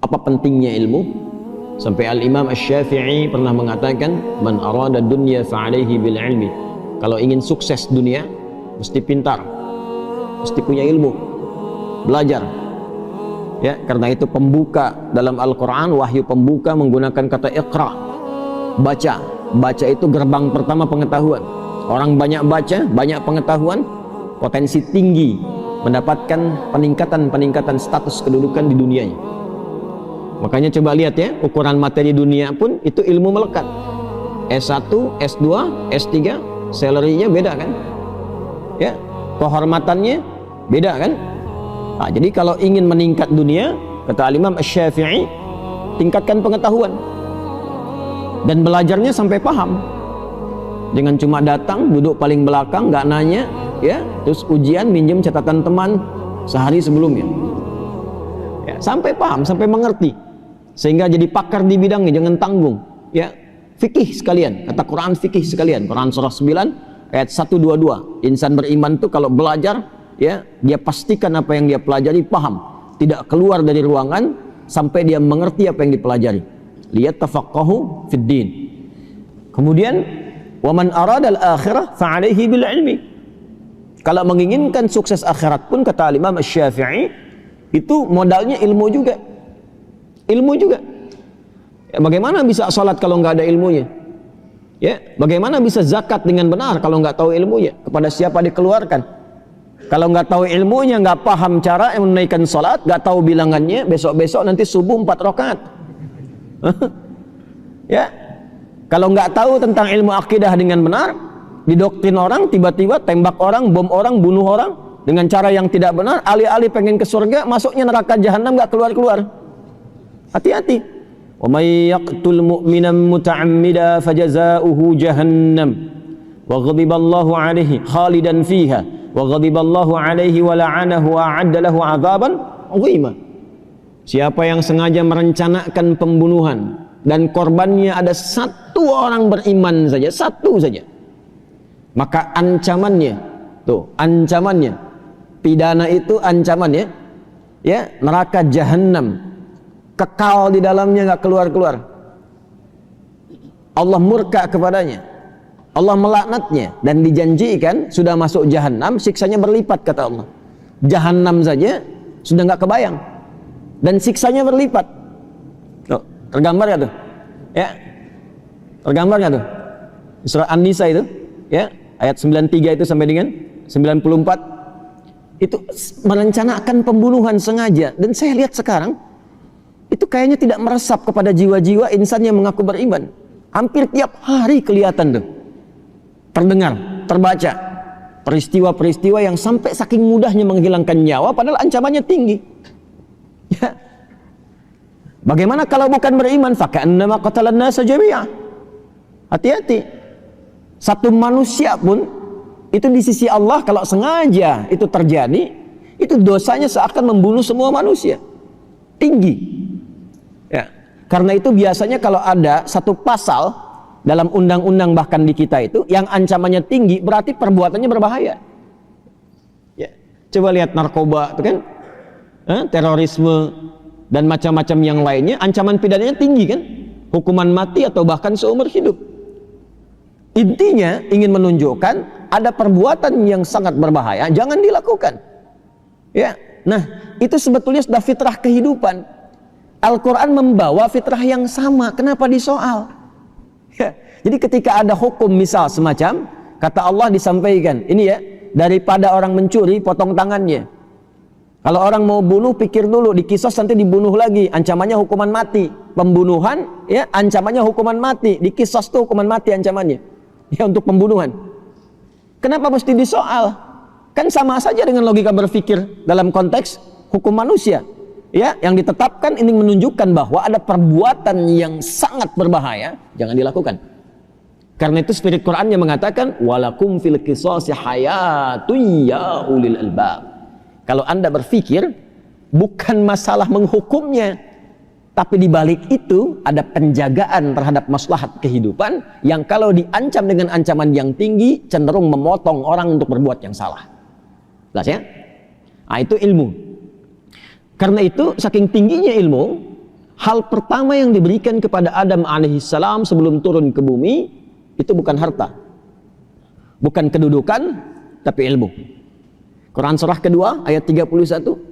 Apa pentingnya ilmu? Sampai Al-Imam Asy-Syafi'i pernah mengatakan, man arada dunya fa'alaihi bil ilmi. Kalau ingin sukses dunia, mesti pintar, mesti punya ilmu, belajar. Ya, karena itu pembuka dalam Al-Quran, wahyu pembuka menggunakan kata iqra, baca. Baca itu gerbang pertama pengetahuan. Orang banyak baca, banyak pengetahuan, potensi tinggi mendapatkan peningkatan status kedudukan di dunianya. Makanya coba lihat ya, ukuran materi dunia pun itu ilmu melekat. S1, S2, S3, salary-nya beda kan? Ya, kehormatannya beda kan? Nah, jadi kalau ingin meningkat dunia, kata Imam Asy-Syafi'i, tingkatkan pengetahuan dan belajarnya sampai paham. Jangan cuma datang, duduk paling belakang, nggak nanya, ya, terus ujian minjem catatan teman sehari sebelumnya. Ya, sampai paham, sampai mengerti, sehingga jadi pakar di bidangnya. Jangan tanggung, ya. Fikih sekalian, kata Quran fikih sekalian. Quran surah 9 ayat 122. Insan beriman tuh kalau belajar, ya, dia pastikan apa yang dia pelajari paham, tidak keluar dari ruangan sampai dia mengerti apa yang dipelajari. Lihat tafaqahu fid din. Kemudian waman aradal akhirah fa'alaihi bil ilmi. Kalau menginginkan sukses akhirat pun, kata Imam Asy-Syafi'i, itu modalnya ilmu juga. Ilmu juga. Ya, bagaimana bisa salat kalau nggak ada ilmunya? Ya, bagaimana bisa zakat dengan benar kalau nggak tahu ilmunya? Kepada siapa dikeluarkan? Kalau nggak tahu ilmunya, nggak paham cara menunaikan salat, nggak tahu bilangannya, besok-besok nanti subuh 4 rakaat. Ya, kalau nggak tahu tentang ilmu akidah dengan benar, didoktrin orang, tiba-tiba tembak orang, bom orang, bunuh orang dengan cara yang tidak benar, alih-alih pengen ke surga, masuknya neraka jahanam, nggak keluar-keluar. Hati-hati. Wa may yaqtul mu'minan muta'ammida fajaza'uhu jahannam wa ghadiballahu 'alaihi khalidan fiha wa ghadiballahu 'alaihi wa la'anahu wa 'adda lahu 'adzaban 'azima. Siapa yang sengaja merencanakan pembunuhan dan korbannya ada satu orang beriman saja, satu saja, maka ancamannya, tuh ancamannya, pidana itu ancamannya, ya, neraka jahanam, kekal di dalamnya, nggak keluar-keluar. Allah murka kepadanya, Allah melaknatnya, dan dijanjikan sudah masuk jahanam, siksanya berlipat, kata Allah. Jahanam saja sudah nggak kebayang, dan siksanya berlipat. Tuh, tergambar ya tuh, ya, tergambar nggak tuh? Surah An-Nisa itu, ya, ayat 93 itu sampai dengan 94, itu merencanakan pembunuhan sengaja. Dan saya lihat sekarang itu kayaknya tidak meresap kepada jiwa-jiwa insan yang mengaku beriman. Hampir tiap hari kelihatan tuh, terdengar, terbaca peristiwa-peristiwa yang sampai saking mudahnya menghilangkan nyawa padahal ancamannya tinggi. Ya. Bagaimana kalau bukan beriman? Faka'annama qatalan nasa jami'a. Hati-hati. Satu manusia pun itu di sisi Allah kalau sengaja itu terjadi, itu dosanya seakan membunuh semua manusia. Tinggi. Ya. Karena itu biasanya kalau ada satu pasal dalam undang-undang bahkan di kita itu yang ancamannya tinggi, berarti perbuatannya berbahaya. Ya. Coba lihat narkoba itu kan, terorisme dan macam-macam yang lainnya, ancaman pidananya tinggi kan, hukuman mati atau bahkan seumur hidup. Intinya ingin menunjukkan ada perbuatan yang sangat berbahaya, jangan dilakukan. Ya, nah itu sebetulnya sudah fitrah kehidupan. Al-Quran membawa fitrah yang sama, kenapa disoal? Ya, jadi ketika ada hukum misal semacam, kata Allah disampaikan, ini ya, daripada orang mencuri, potong tangannya. Kalau orang mau bunuh, pikir dulu, dikisos nanti dibunuh lagi, ancamannya hukuman mati. Pembunuhan, ya, ancamannya hukuman mati. Dikisos tuh hukuman mati ancamannya, ya, untuk pembunuhan. Kenapa mesti disoal? Kan sama saja dengan logika berpikir dalam konteks hukum manusia. Ya, yang ditetapkan ini menunjukkan bahwa ada perbuatan yang sangat berbahaya, jangan dilakukan. Karena itu spirit Qurannya mengatakan, walakum fil qisasi hayatun ya ulil albab. Kalau Anda berpikir, bukan masalah menghukumnya, tapi di balik itu ada penjagaan terhadap maslahat kehidupan yang kalau diancam dengan ancaman yang tinggi cenderung memotong orang untuk berbuat yang salah. Jelas ya? Nah, itu ilmu. Karena itu saking tingginya ilmu, hal pertama yang diberikan kepada Adam alaihissalam sebelum turun ke bumi itu bukan harta, bukan kedudukan, tapi ilmu. Quran surah kedua ayat 31,